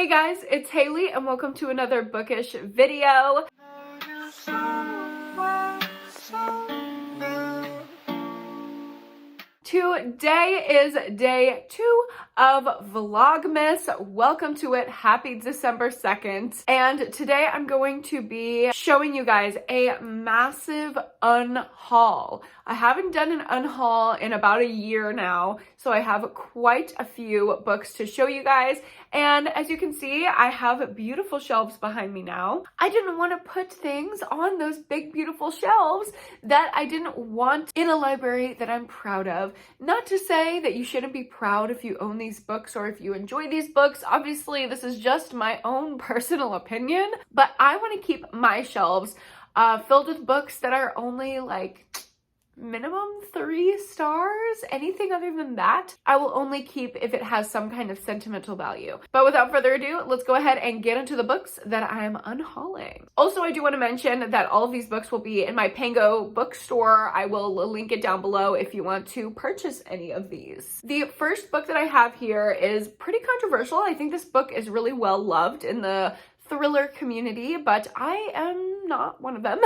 Hey guys, it's Haley and welcome to another bookish video. Today is day 2 of Vlogmas. Welcome to it. Happy December 2nd. And today I'm going to be showing you guys a massive unhaul. I haven't done an unhaul in about a year now, so I have quite a few books to show you guys. And as you can see, I have beautiful shelves behind me now. I didn't want to put things on those big, beautiful shelves that I didn't want in a library that I'm proud of. Not to say that you shouldn't be proud if you own these books or if you enjoy these books. Obviously, this is just my own personal opinion, but I want to keep my shelves filled with books that are only like minimum 3 stars. Anything other than that, I will only keep if it has some kind of sentimental value. But without further ado, let's go ahead and get into the books that I am unhauling. Also, I do want to mention that all of these books will be in my Pango bookstore. I will link it down below if you want to purchase any of these. The first book that I have here is pretty controversial. I think this book is really well loved in the thriller community, but I am not one of them.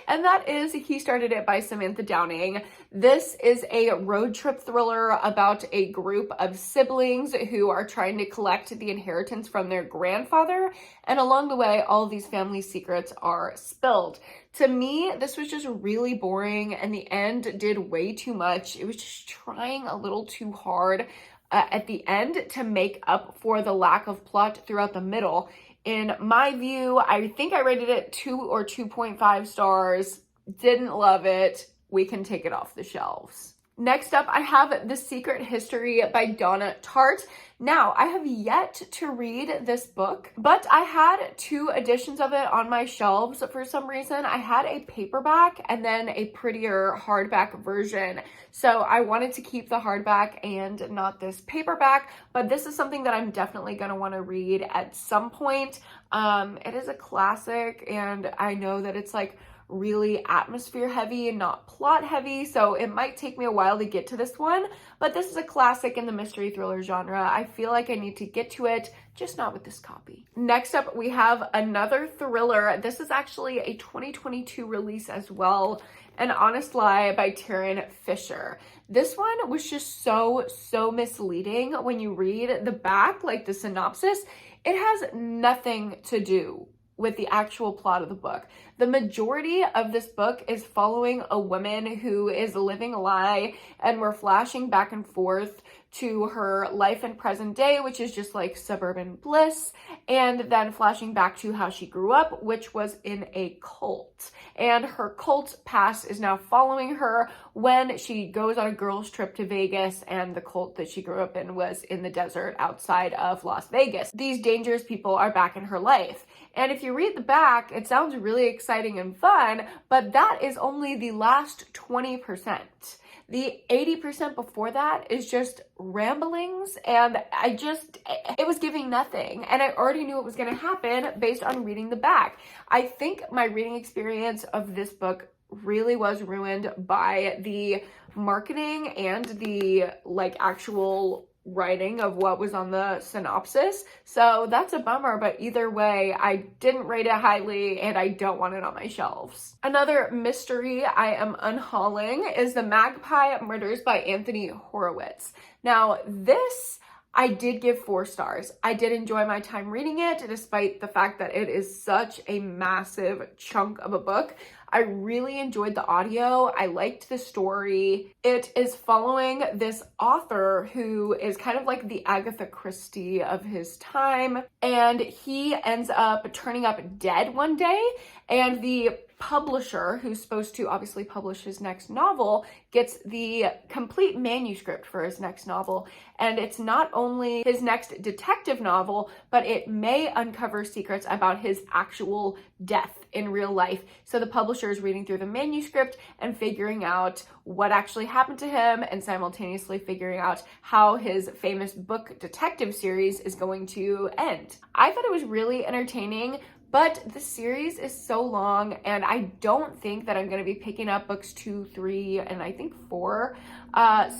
And that is He Started It by Samantha Downing. This is a road trip thriller about a group of siblings who are trying to collect the inheritance from their grandfather. And along the way, all of these family secrets are spilled. To me, this was just really boring, and the end did way too much. It was just trying a little too hard at the end to make up for the lack of plot throughout the middle. In my view, I think I rated it 2 or 2.5 stars. Didn't love it. We can take it off the shelves. Next up, I have The Secret History by Donna Tartt. Now, I have yet to read this book, but I had 2 editions of it on my shelves for some reason. I had a paperback and then a prettier hardback version. So I wanted to keep the hardback and not this paperback, but this is something that I'm definitely going to want to read at some point. It is a classic, and I know that it's like really atmosphere heavy and not plot heavy, so it might take me a while to get to this one, but this is a classic in the mystery thriller genre. I feel like I need to get to it, just not with this copy. Next up, we have another thriller. This is actually a 2022 release as well, An Honest Lie by Taryn Fisher. This one was just so misleading when you read the back, like the synopsis. It has nothing to do with the actual plot of the book. The majority of this book is following a woman who is living a lie, and we're flashing back and forth to her life in present day, which is just like suburban bliss, and then flashing back to how she grew up, which was in a cult. And her cult past is now following her when she goes on a girls' trip to Vegas, and the cult that she grew up in was in the desert outside of Las Vegas. These dangerous people are back in her life. And if you read the back, it sounds really exciting and fun, but that is only the last 20%. The 80% before that is just ramblings, and it was giving nothing. And I already knew it was going to happen based on reading the back. I think my reading experience of this book really was ruined by the marketing and the actual writing of what was on the synopsis. So that's a bummer, but either way, I didn't rate it highly and I don't want it on my shelves. Another mystery I am unhauling is The Magpie Murders by Anthony Horowitz. Now, this I did give 4 stars. I did enjoy my time reading it, despite the fact that it is such a massive chunk of a book. I really enjoyed the audio. I liked the story. It is following this author who is kind of like the Agatha Christie of his time, and he ends up turning up dead one day, and the publisher, who's supposed to obviously publish his next novel, gets the complete manuscript for his next novel. And it's not only his next detective novel, but it may uncover secrets about his actual death in real life. So the publisher is reading through the manuscript and figuring out what actually happened to him and simultaneously figuring out how his famous book detective series is going to end. I thought it was really entertaining, but the series is so long and I don't think that I'm going to be picking up books 2, 3, and I think 4.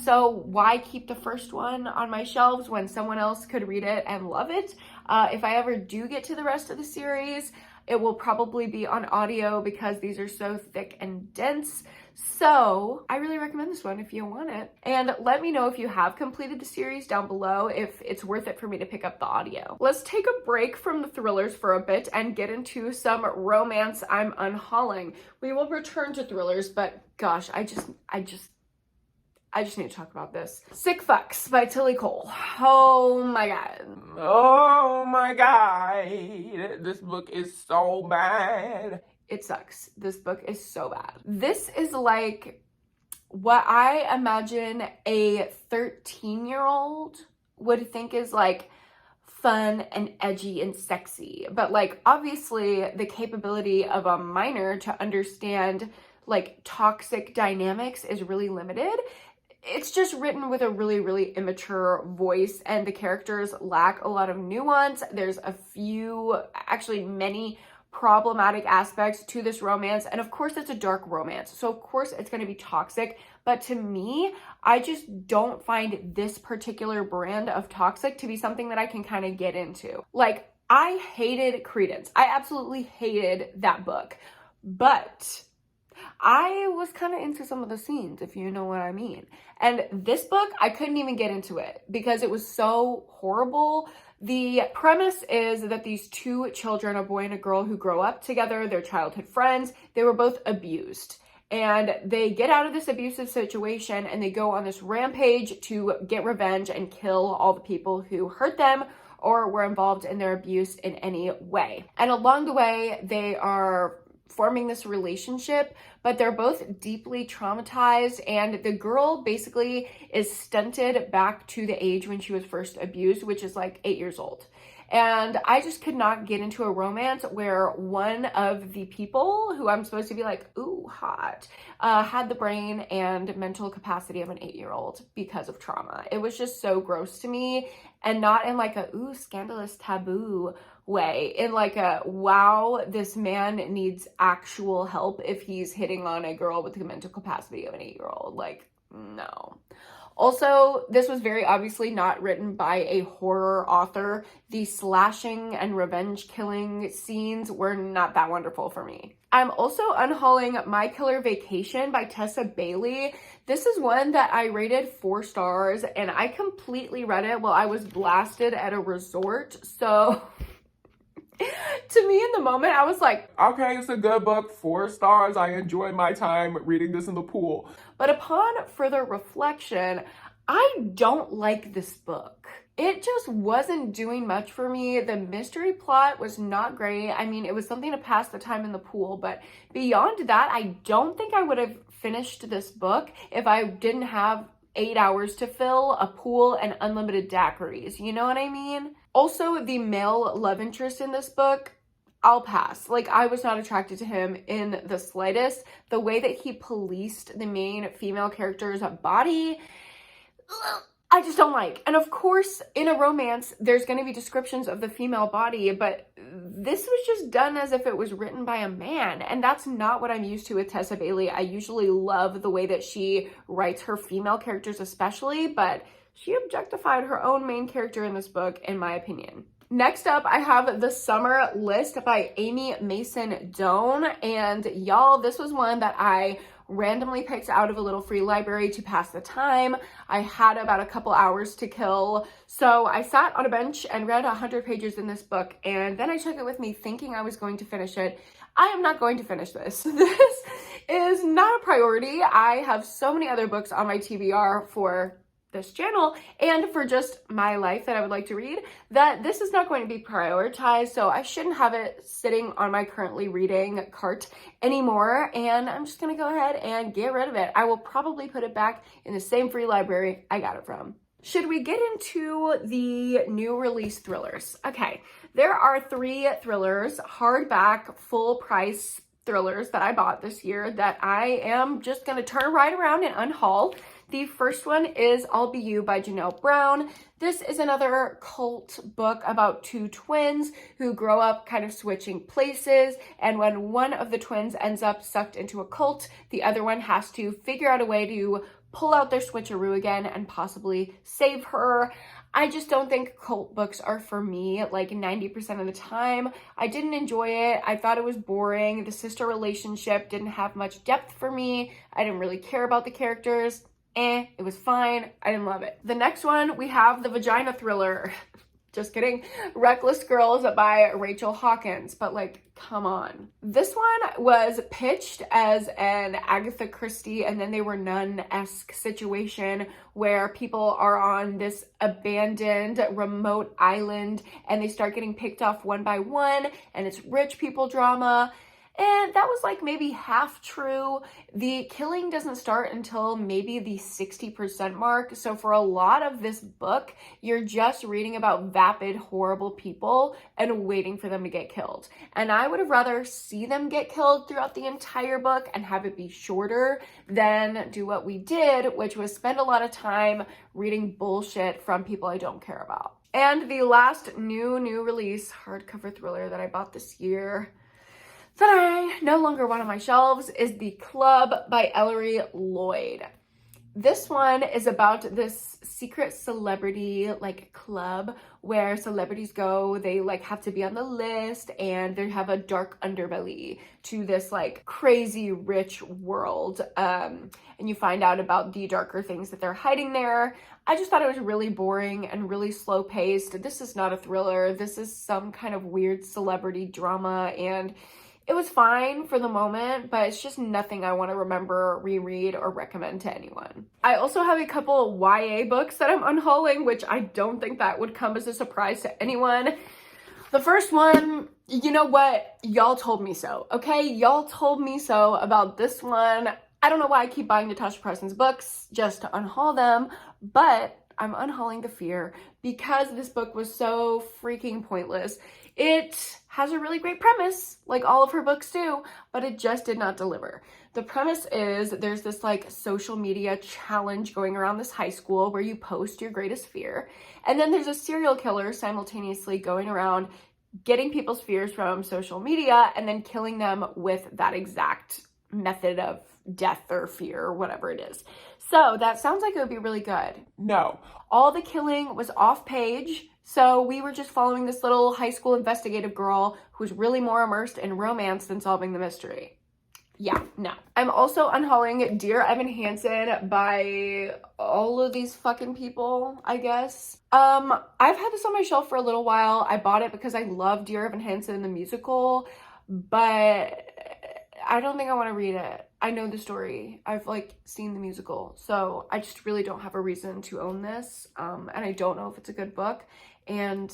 So why keep the first one on my shelves when someone else could read it and love it? If I ever do get to the rest of the series, it will probably be on audio because these are so thick and dense. So I really recommend this one if you want it. And let me know if you have completed the series down below, if it's worth it for me to pick up the audio. Let's take a break from the thrillers for a bit and get into some romance I'm unhauling. We will return to thrillers, but gosh, I just need to talk about this. Sick Fucks by Tilly Cole. Oh my god. Oh my god. This book is so bad. It sucks. This book is so bad. This is like what I imagine a 13-year-old would think is like fun and edgy and sexy. But like obviously the capability of a minor to understand like toxic dynamics is really limited. It's just written with a really, really immature voice and the characters lack a lot of nuance. There's a few, actually many problematic aspects to this romance. And of course it's a dark romance. So of course it's going to be toxic. But to me, I just don't find this particular brand of toxic to be something that I can kind of get into. Like I hated Credence. I absolutely hated that book. But I was kind of into some of the scenes, if you know what I mean. And this book, I couldn't even get into it because it was so horrible. The premise is that these two children, a boy and a girl who grow up together, they're childhood friends, they were both abused. And they get out of this abusive situation and they go on this rampage to get revenge and kill all the people who hurt them or were involved in their abuse in any way. And along the way, they are forming this relationship, but they're both deeply traumatized, and the girl basically is stunted back to the age when she was first abused, which is like 8 years old. And I just could not get into a romance where one of the people who I'm supposed to be like, ooh, hot, had the brain and mental capacity of an 8-year-old because of trauma. It was just so gross to me, and not in like a, ooh, scandalous taboo way, in like a, wow, this man needs actual help if he's hitting on a girl with the mental capacity of an 8-year-old. Like, no. Also, this was very obviously not written by a horror author. The slashing and revenge killing scenes were not that wonderful for me. I'm also unhauling My Killer Vacation by Tessa Bailey. This is one that I rated 4 stars, and I completely read it while I was blasted at a resort. So to me in the moment, I was like, okay, it's a good book, 4 stars. I enjoyed my time reading this in the pool. But upon further reflection, I don't like this book. It just wasn't doing much for me. The mystery plot was not great. I mean, it was something to pass the time in the pool, but beyond that, I don't think I would have finished this book if I didn't have 8 hours to fill, a pool, and unlimited daiquiris. You know what I mean? Also, the male love interest in this book, I'll pass. Like, I was not attracted to him in the slightest. The way that he policed the main female character's body, I just don't like. And of course, in a romance, there's going to be descriptions of the female body, but this was just done as if it was written by a man. And that's not what I'm used to with Tessa Bailey. I usually love the way that she writes her female characters especially, but she objectified her own main character in this book, in my opinion. Next up, I have The Summer List by Amy Mason Doan. And y'all, this was one that I randomly picked out of a little free library to pass the time. I had about a couple hours to kill. So I sat on a bench and read 100 pages in this book. And then I took it with me thinking I was going to finish it. I am not going to finish this. This is not a priority. I have so many other books on my TBR for this channel and for just my life that I would like to read, that this is not going to be prioritized, so I shouldn't have it sitting on my currently reading cart anymore, and I'm just gonna go ahead and get rid of it. I will probably put it back in the same free library I got it from. Should we get into the new release thrillers? Okay, there are 3 thrillers, hardback, full price thrillers that I bought this year that I am just gonna turn right around and unhaul. The first one is I'll Be You by Janelle Brown. This is another cult book about 2 twins who grow up kind of switching places, and when one of the twins ends up sucked into a cult, the other one has to figure out a way to pull out their switcheroo again and possibly save her. I just don't think cult books are for me, like 90% of the time. I didn't enjoy it. I thought it was boring. The sister relationship didn't have much depth for me. I didn't really care about the characters. It was fine. I didn't love it. The next one, we have the vagina thriller. Just kidding. Reckless Girls by Rachel Hawkins, but like, come on. This one was pitched as an Agatha Christie and then they were nun-esque situation where people are on this abandoned remote island and they start getting picked off one by one, and it's rich people drama. And that was like maybe half true. The killing doesn't start until maybe the 60% mark. So for a lot of this book, you're just reading about vapid, horrible people and waiting for them to get killed. And I would have rather see them get killed throughout the entire book and have it be shorter than do what we did, which was spend a lot of time reading bullshit from people I don't care about. And the last new release hardcover thriller that I bought this year that I no longer want on my shelves is The Club by Ellery Lloyd. This one is about this secret celebrity like club where celebrities go, they like have to be on the list and they have a dark underbelly to this like crazy rich world. And you find out about the darker things that they're hiding there. I just thought it was really boring and really slow paced. This is not a thriller. This is some kind of weird celebrity drama, and it was fine for the moment, but it's just nothing I want to remember, reread, or recommend to anyone. I also have a couple YA books that I'm unhauling, which I don't think that would come as a surprise to anyone. The first one, you know what? Y'all told me so, okay? Y'all told me so about this one. I don't know why I keep buying Natasha Preston's books just to unhaul them, but I'm unhauling The Fear because this book was so freaking pointless. It has a really great premise, like all of her books do, but it just did not deliver. The premise is there's this like social media challenge going around this high school where you post your greatest fear. And then there's a serial killer simultaneously going around getting people's fears from social media and then killing them with that exact method of death or fear or whatever it is. So that sounds like it would be really good. No. All the killing was off page. So we were just following this little high school investigative girl who's really more immersed in romance than solving the mystery. Yeah, no. I'm also unhauling Dear Evan Hansen by all of these fucking people, I guess. I've had this on my shelf for a little while. I bought it because I love Dear Evan Hansen, the musical, but I don't think I want to read it. I know the story. I've like seen the musical, so I just really don't have a reason to own this. And I don't know if it's a good book, and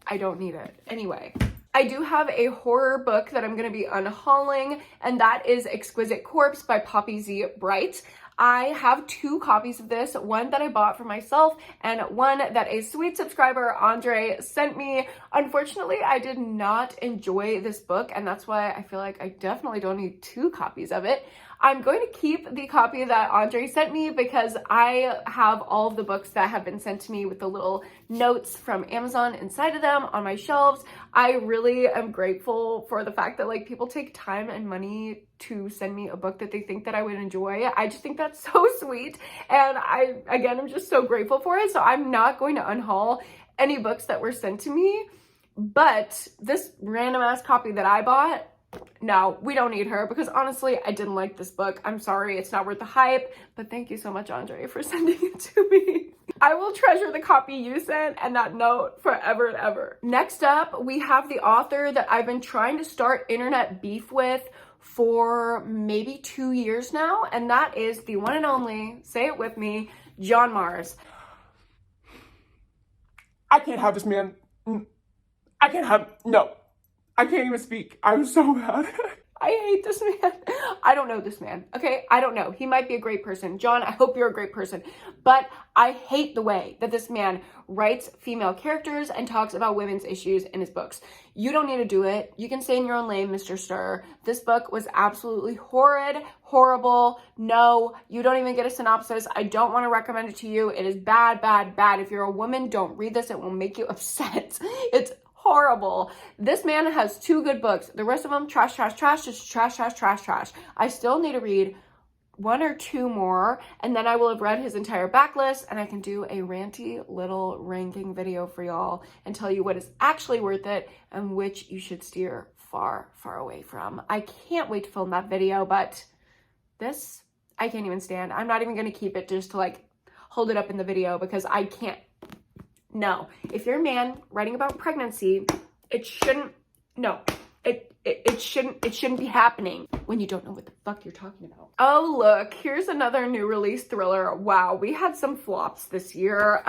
I don't need it. Anyway, I do have a horror book that I'm going to be unhauling, and that is Exquisite Corpse by Poppy Z. Bright. I have 2 copies of this, one that I bought for myself and one that a sweet subscriber, Andre, sent me. Unfortunately, I did not enjoy this book, and that's why I feel like I definitely don't need 2 copies of it. I'm going to keep the copy that Andre sent me because I have all of the books that have been sent to me with the little notes from Amazon inside of them on my shelves. I really am grateful for the fact that like people take time and money to send me a book that they think that I would enjoy. I just think that's so sweet, and I'm just so grateful for it. So I'm not going to unhaul any books that were sent to me, but this random ass copy that I bought, no, we don't need her, because honestly, I didn't like this book. I'm sorry, it's not worth the hype, but thank you so much, Andre, for sending it to me. I will treasure the copy you sent and that note forever and ever. Next up, we have the author that I've been trying to start internet beef with for maybe 2 years now, and that is the one and only, say it with me, John Mars. I can't have this man. No. I can't even speak. I'm so mad. I hate this man. I don't know this man, okay? I don't know. He might be a great person. John, I hope you're a great person. But I hate the way that this man writes female characters and talks about women's issues in his books. You don't need to do it. You can stay in your own lane, Mr. Stir. This book was absolutely horrid, horrible. No, you don't even get a synopsis. I don't want to recommend it to you. It is bad, bad, bad. If you're a woman, don't read this. It will make you upset. It's horrible. This man has 2 good books. The rest of them, trash, trash, trash, just trash, trash, trash, trash. I still need to read 1 or 2 more, and then I will have read his entire backlist, and I can do a ranty little ranking video for y'all and tell you what is actually worth it and which you should steer far, far away from. I can't wait to film that video, but this, I can't even stand. I'm not even going to keep it just to like hold it up in the video because I can't. No, if you're a man writing about pregnancy, it shouldn't be happening when you don't know what the fuck you're talking about. Oh, look, here's another new release thriller. Wow, we had some flops this year.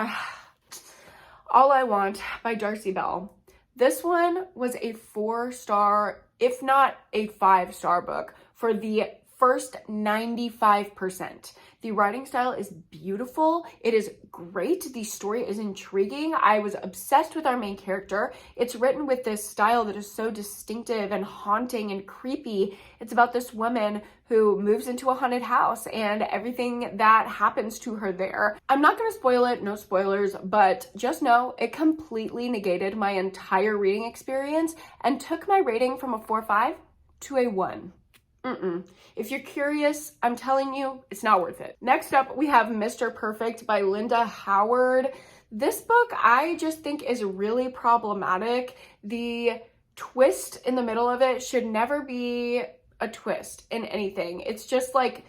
All I Want by Darcy Bell. This one was a 4-star, if not a 5-star book for the first 95%. The writing style is beautiful. It is great. The story is intriguing. I was obsessed with our main character. It's written with this style that is so distinctive and haunting and creepy. It's about this woman who moves into a haunted house and everything that happens to her there. I'm not going to spoil it, no spoilers, but just know it completely negated my entire reading experience and took my rating from a 4.5 to a 1. If you're curious, I'm telling you, it's not worth it. Next up, we have Mr. Perfect by Linda Howard. This book, I just think is really problematic. The twist in the middle of it should never be a twist in anything. It's just like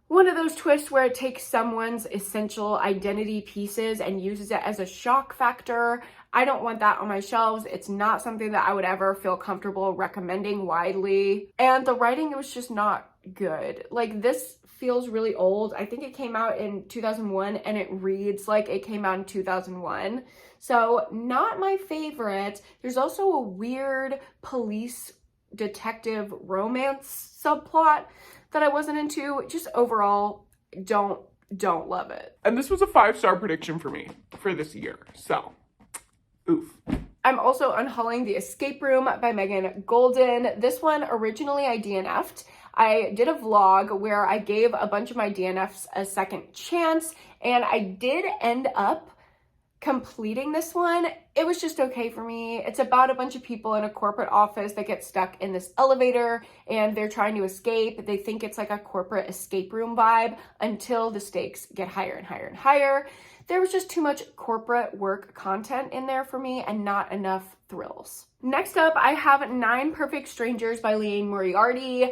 one of those twists where it takes someone's essential identity pieces and uses it as a shock factor. I don't want that on my shelves. It's not something that I would ever feel comfortable recommending widely. And the writing, it was just not good. Like, this feels really old. I think it came out in 2001 and it reads like it came out in 2001. So not my favorite. There's also a weird police detective romance subplot that I wasn't into. Just overall, don't love it. And this was a 5-star prediction for me for this year. So, oof. I'm also unhauling The Escape Room by Megan Golden. This one, originally I DNF'd. I did a vlog where I gave a bunch of my DNFs a second chance, and I did end up completing this one. It was just okay for me. It's about a bunch of people in a corporate office that get stuck in this elevator and they're trying to escape. They think it's like a corporate escape room vibe until the stakes get higher and higher and higher. There was just too much corporate work content in there for me and not enough thrills. Next up, I have 9 Perfect Strangers by Liane Moriarty.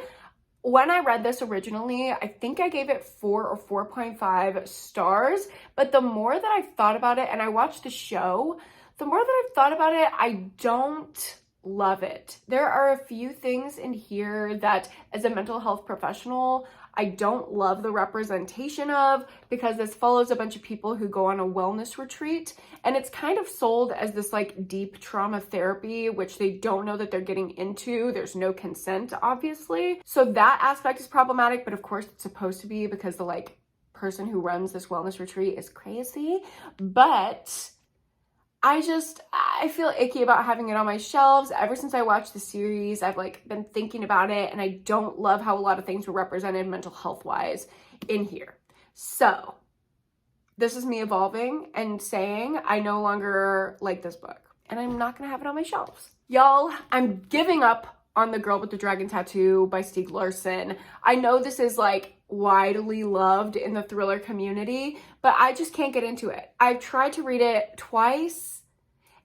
When I read this originally, I think I gave it 4 or 4.5 stars, but the more that I've thought about it and I watched the show, the more that I've thought about it, I don't love it. There are a few things in here that, as a mental health professional, I don't love the representation of, because this follows a bunch of people who go on a wellness retreat, and it's kind of sold as this like deep trauma therapy, which they don't know that they're getting into. There's no consent, obviously. So that aspect is problematic, but of course it's supposed to be because the like person who runs this wellness retreat is crazy. But I feel icky about having it on my shelves. Ever since I watched the series, I've like been thinking about it, and I don't love how a lot of things were represented mental health wise in here. So this is me evolving and saying I no longer like this book, and I'm not gonna have it on my shelves. Y'all, I'm giving up on The Girl with the Dragon Tattoo by Stieg Larsson. I know this is like widely loved in the thriller community, but I just can't get into it. I've tried to read it twice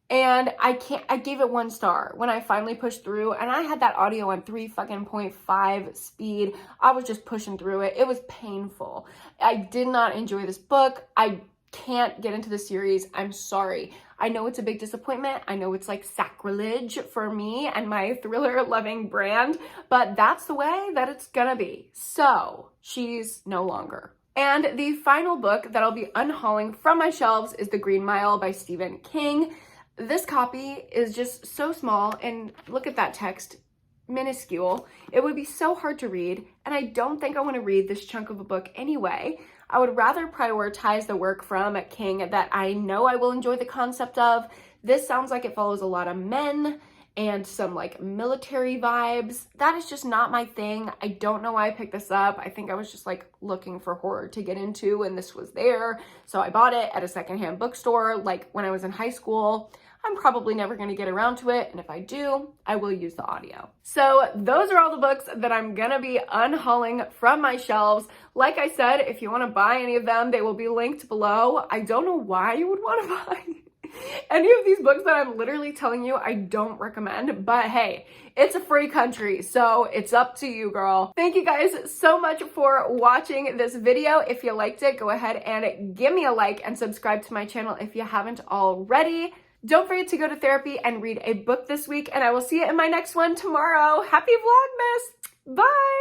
and I gave it 1 star when I finally pushed through, and I had that audio on 3.5 speed. I was just pushing through it. It was painful. I did not enjoy this book. I can't get into the series. I'm sorry. I know it's a big disappointment. I know it's like sacrilege for me and my thriller loving brand, but that's the way that it's gonna be. So she's no longer. And the final book that I'll be unhauling from my shelves is The Green Mile by Stephen King. This copy is just so small, and look at that text. minuscule. It would be so hard to read, and I don't think I want to read this chunk of a book anyway. I would rather prioritize the work from King that I know I will enjoy the concept of. This sounds like it follows a lot of men and some like military vibes. That is just not my thing. I don't know why I picked this up. I think I was just like looking for horror to get into and this was there. So I bought it at a secondhand bookstore like when I was in high school. I'm probably never going to get around to it, and if I do, I will use the audio. So those are all the books that I'm going to be unhauling from my shelves. Like I said, if you want to buy any of them, they will be linked below. I don't know why you would want to buy any of these books that I'm literally telling you I don't recommend, but hey, it's a free country, so it's up to you, girl. Thank you guys so much for watching this video. If you liked it, go ahead and give me a like and subscribe to my channel if you haven't already. Don't forget to go to therapy and read a book this week, and I will see you in my next one tomorrow. Happy Vlogmas! Bye!